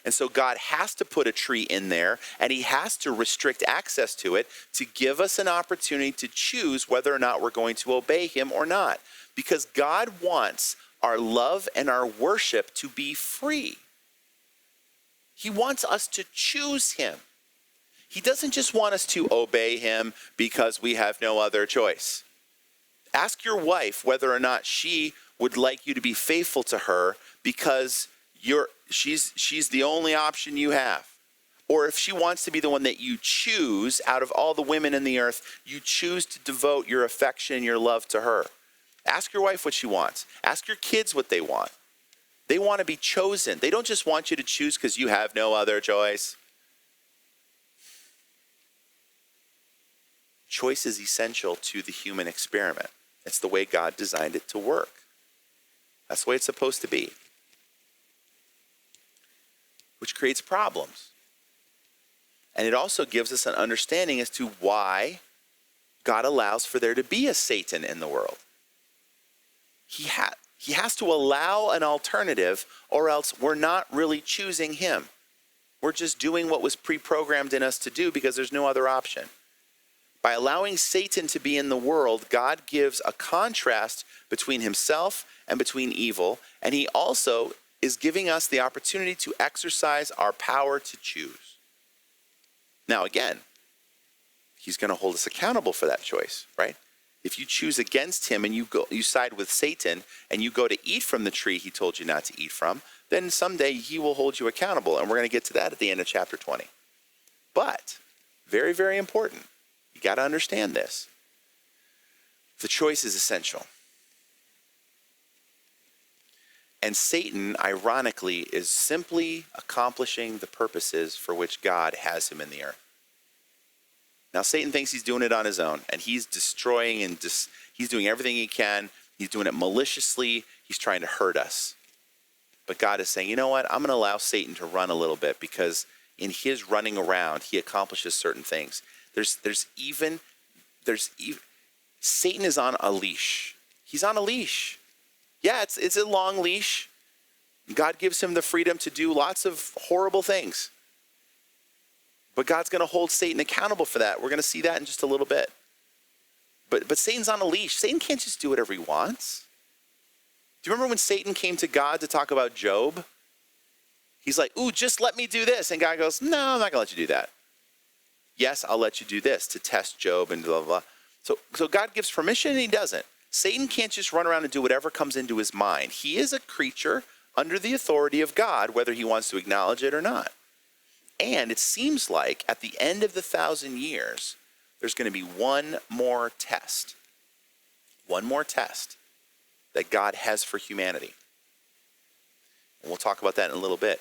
And so God has to put a tree in there, and he has to restrict access to it to give us an opportunity to choose whether or not we're going to obey him or not. Because God wants our love and our worship to be free. He wants us to choose him. He doesn't just want us to obey him because we have no other choice. Ask your wife whether or not she would like you to be faithful to her because she's the only option you have. Or if she wants to be the one that you choose out of all the women in the earth, you choose to devote your affection and your love to her. Ask your wife what she wants. Ask your kids what they want. They want to be chosen. They don't just want you to choose because you have no other choice. Choice is essential to the human experiment. It's the way God designed it to work. That's the way it's supposed to be. Which creates problems. And it also gives us an understanding as to why God allows for there to be a Satan in the world. He has to allow an alternative, or else we're not really choosing him. We're just doing what was pre-programmed in us to do because there's no other option. By allowing Satan to be in the world, God gives a contrast between himself and between evil, and he also is giving us the opportunity to exercise our power to choose. Now again, he's going to hold us accountable for that choice, right? If you choose against him and you side with Satan and you go to eat from the tree he told you not to eat from, then someday he will hold you accountable, and we're going to get to that at the end of chapter 20. But very, very important. You got to understand this. The choice is essential. And Satan, ironically, is simply accomplishing the purposes for which God has him in the earth. Now, Satan thinks he's doing it on his own, and he's destroying and he's doing everything he can. He's doing it maliciously. He's trying to hurt us. But God is saying, you know what? I'm going to allow Satan to run a little bit, because in his running around, he accomplishes certain things. Satan is on a leash. He's on a leash. Yeah, it's a long leash. God gives him the freedom to do lots of horrible things. But God's going to hold Satan accountable for that. We're going to see that in just a little bit. But Satan's on a leash. Satan can't just do whatever he wants. Do you remember when Satan came to God to talk about Job? He's like, ooh, just let me do this. And God goes, no, I'm not going to let you do that. Yes, I'll let you do this to test Job and blah, blah, blah. So God gives permission and he doesn't. Satan can't just run around and do whatever comes into his mind. He is a creature under the authority of God, whether he wants to acknowledge it or not. And it seems like at the end of the 1,000 years, there's going to be one more test. One more test that God has for humanity. And we'll talk about that in a little bit.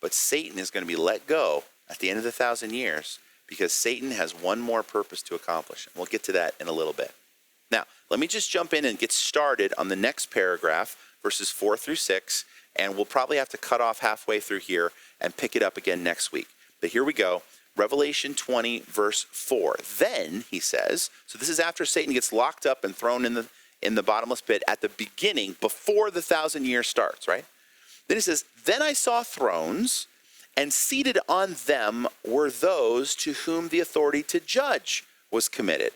But Satan is going to be let go at the end of the 1,000 years because Satan has one more purpose to accomplish. And we'll get to that in a little bit. Now, let me just jump in and get started on the next paragraph, verses 4 through 6, and we'll probably have to cut off halfway through here and pick it up again next week. But here we go. Revelation 20, verse 4. Then, he says, so this is after Satan gets locked up and thrown in the bottomless pit at the beginning, before the 1,000 years starts, right? Then it says, then I saw thrones, and seated on them were those to whom the authority to judge was committed.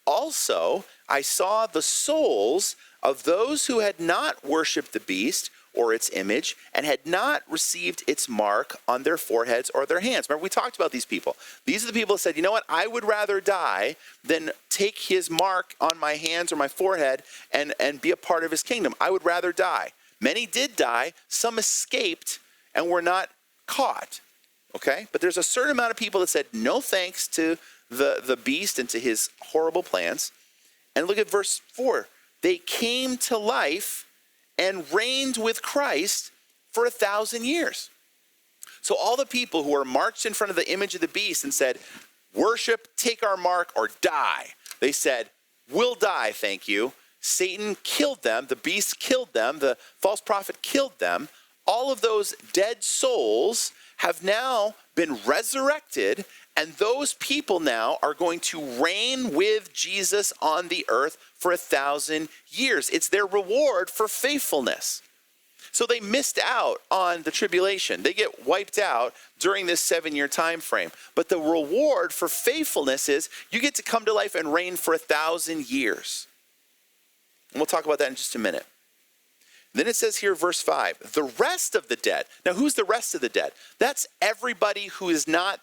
Also, I saw the souls of those who had not worshipped the beast or its image, and had not received its mark on their foreheads or their hands. Remember, we talked about these people. These are the people that said, you know what, I would rather die than take his mark on my hands or my forehead and be a part of his kingdom. I would rather die. Many did die. Some escaped and were not caught. Okay? But there's a certain amount of people that said no thanks to the beast and to his horrible plans. And look at verse 4. They came to life and reigned with Christ for 1,000 years. So all the people who were marched in front of the image of the beast and said, worship, take our mark, or die. They said, we'll die, thank you. Satan killed them. The beast killed them. The false prophet killed them. All of those dead souls have now been resurrected, and those people now are going to reign with Jesus on the earth for 1,000 years. It's their reward for faithfulness. So they missed out on the tribulation. They get wiped out during this 7-year time frame. But the reward for faithfulness is you get to come to life and reign for 1,000 years. And we'll talk about that in just a minute. Then it says here, verse 5, the rest of the dead. Now, who's the rest of the dead? That's everybody who is not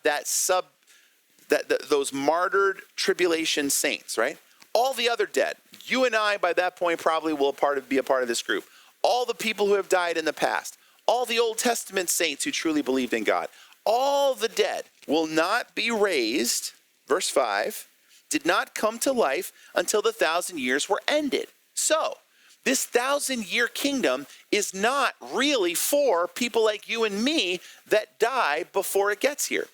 those martyred tribulation saints, right? All the other dead. You and I, by that point, probably will be a part of this group. All the people who have died in the past. All the Old Testament saints who truly believed in God. All the dead will not be raised, verse 5, did not come to life until the 1,000 years were ended. So, this 1,000-year kingdom is not really for people like you and me that die before it gets here.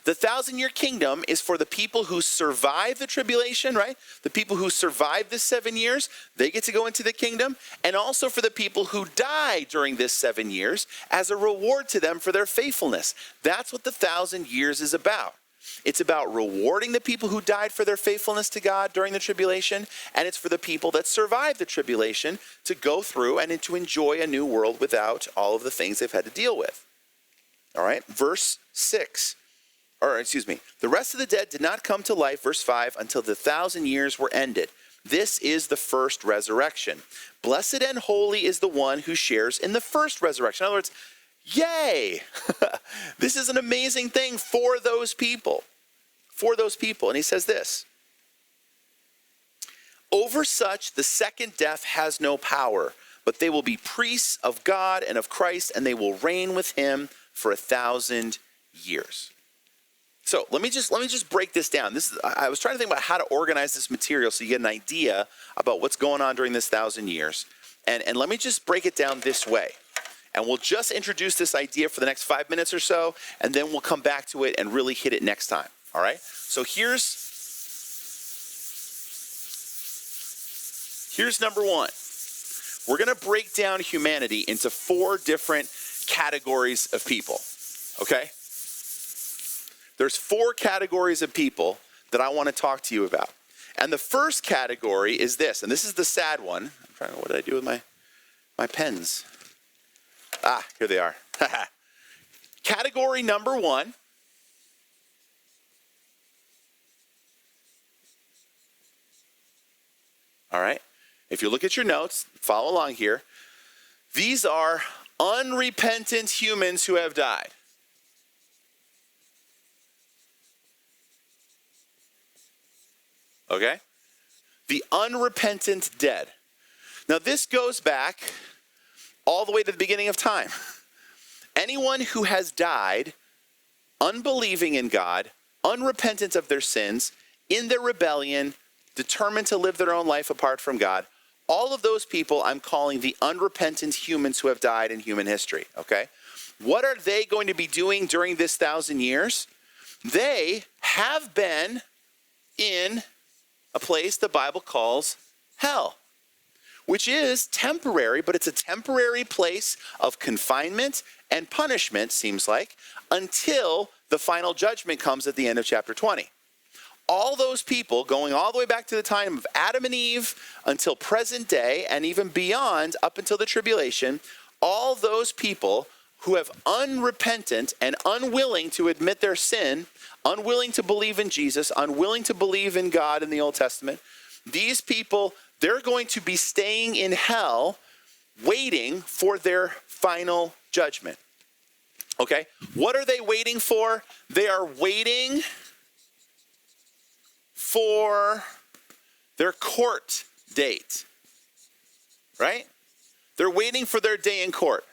The 1,000-year kingdom is for the people who survive the tribulation, right? The people who survive this 7 years, they get to go into the kingdom. And also for the people who die during this 7 years as a reward to them for their faithfulness. That's what the 1,000 years is about. It's about rewarding the people who died for their faithfulness to God during the tribulation, and it's for the people that survived the tribulation to go through and to enjoy a new world without all of the things they've had to deal with. All right, verse 6. The rest of the dead did not come to life, verse 5, until the 1,000 years were ended. This is the first resurrection. Blessed and holy is the one who shares in the first resurrection. In other words, yay! This is an amazing thing for those people. For those people. And he says this. Over such, the second death has no power, but they will be priests of God and of Christ, and they will reign with him for 1,000 years. So let me just break this down. I was trying to think about how to organize this material so you get an idea about what's going on during this 1,000 years. And let me just break it down this way. And we'll just introduce this idea for the next 5 minutes or so, and then we'll come back to it and really hit it next time. All right? So here's number one. We're going to break down humanity into 4 different categories of people. Okay? There's 4 categories of people that I want to talk to you about. And the first category is this, and this is the sad one. I'm trying to, what did I do with my pens? Here they are. Category number 1. All right. If you look at your notes, follow along here. These are unrepentant humans who have died. Okay? The unrepentant dead. Now this goes back all the way to the beginning of time. Anyone who has died unbelieving in God, unrepentant of their sins, in their rebellion, determined to live their own life apart from God, all of those people I'm calling the unrepentant humans who have died in human history, okay? What are they going to be doing during this 1,000 years? They have been in a place the Bible calls hell, which is temporary, but it's a temporary place of confinement and punishment, seems like, until the final judgment comes at the end of chapter 20. all those people, going all the way back to the time of Adam and Eve until present day, and even beyond, up until the tribulation, all those people who have unrepentant and unwilling to admit their sin, unwilling to believe in Jesus, unwilling to believe in God in the Old Testament, these people, they're going to be staying in hell waiting for their final judgment. Okay? What are they waiting for? They are waiting for their court date. Right? They're waiting for their day in court.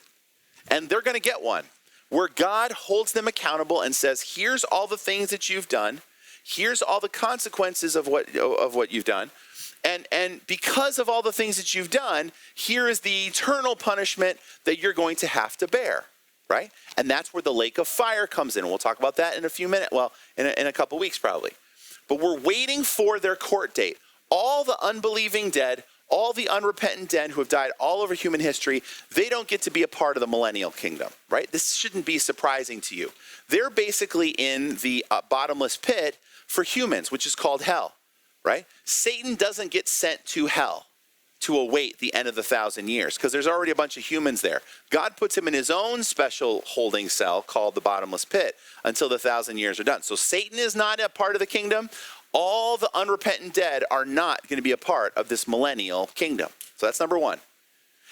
And they're going to get one where God holds them accountable and says, here's all the things that you've done. Here's all the consequences of what you've done. And because of all the things that you've done, here is the eternal punishment that you're going to have to bear, right? And that's where the lake of fire comes in. We'll talk about that in a few minutes, well, in a couple weeks probably. But we're waiting for their court date. All the unbelieving dead, all the unrepentant dead who have died all over human history, they don't get to be a part of the millennial kingdom, right? This shouldn't be surprising to you. They're basically in the bottomless pit for humans, which is called hell, right? Satan doesn't get sent to hell to await the end of the 1,000 years because there's already a bunch of humans there. God puts him in his own special holding cell called the bottomless pit until the 1,000 years are done. So Satan is not a part of the kingdom. All the unrepentant dead are not going to be a part of this millennial kingdom. So that's number one.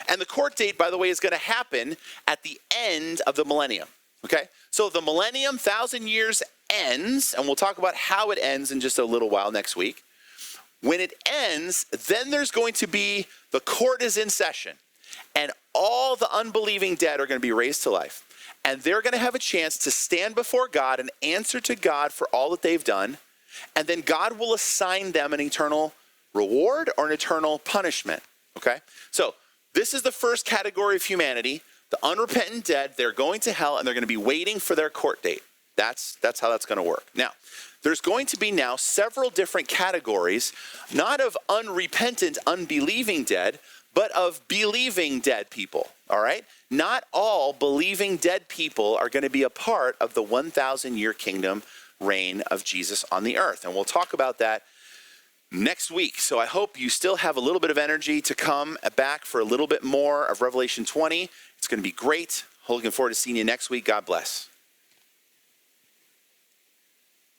And the court date, by the way, is going to happen at the end of the millennium. Okay? So the millennium, 1,000 years ends, and we'll talk about how it ends in just a little while next week. When it ends, then there's going to be, the court is in session, and all the unbelieving dead are going to be raised to life. And they're going to have a chance to stand before God and answer to God for all that they've done. And then God will assign them an eternal reward or an eternal punishment, okay? So this is the first category of humanity, the unrepentant dead. They're going to hell, and they're going to be waiting for their court date. That's how that's going to work. Now, there's going to be now several different categories, not of unrepentant, unbelieving dead, but of believing dead people, all right? Not all believing dead people are going to be a part of the 1,000-year kingdom reign of Jesus on the earth. And we'll talk about that next week. So I hope you still have a little bit of energy to come back for a little bit more of Revelation 20. It's going to be great. Looking forward to seeing you next week. God bless.